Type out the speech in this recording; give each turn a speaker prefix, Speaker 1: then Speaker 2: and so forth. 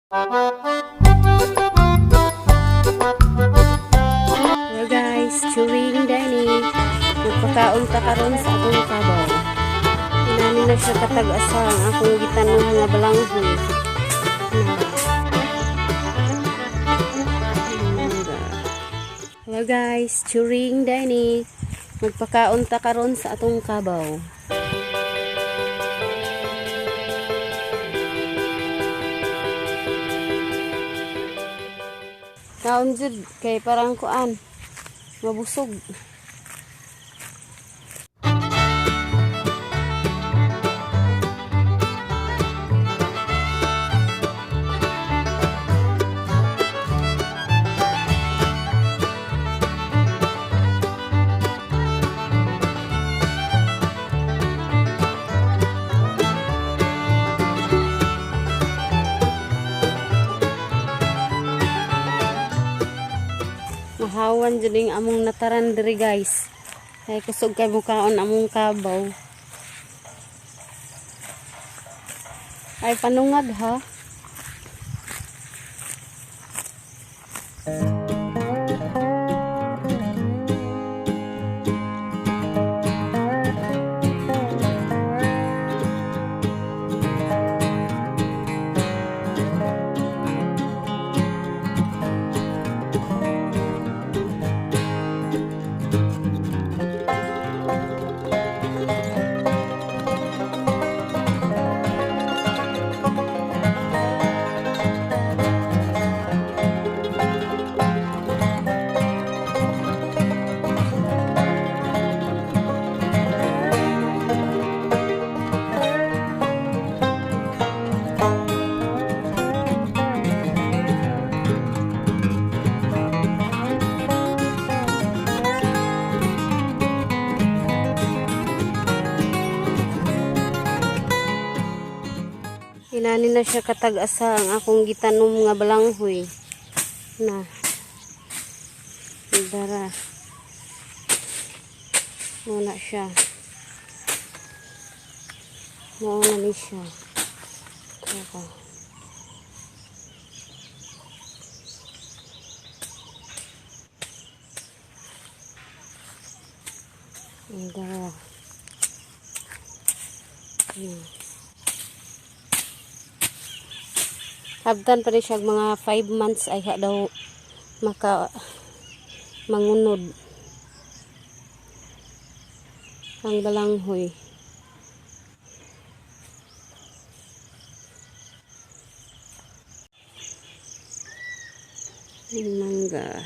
Speaker 1: Hello guys, chewing dining. Magpakaon ta karon sa atong kabaw. Inani na siya katag-asang akong gitanom nga balanghoy. Hello guys, chewing dining. Magpakaon ta karon sa atong kabaw. Kaon jud kay parang kuan mabusog. Mahawan jud among nataran diri guys. Kay kusog kay mukaon among kabaw. Ay panungad ha. Inani na siya katag-asa ang akong gitanom nga balanghoy. Na. Dara. Muna siya. Muna ni siya. Kaka. Dara. Habdan pa rin siya mga 5 months ay daw maka mangunod ang balanghoy. Mangga.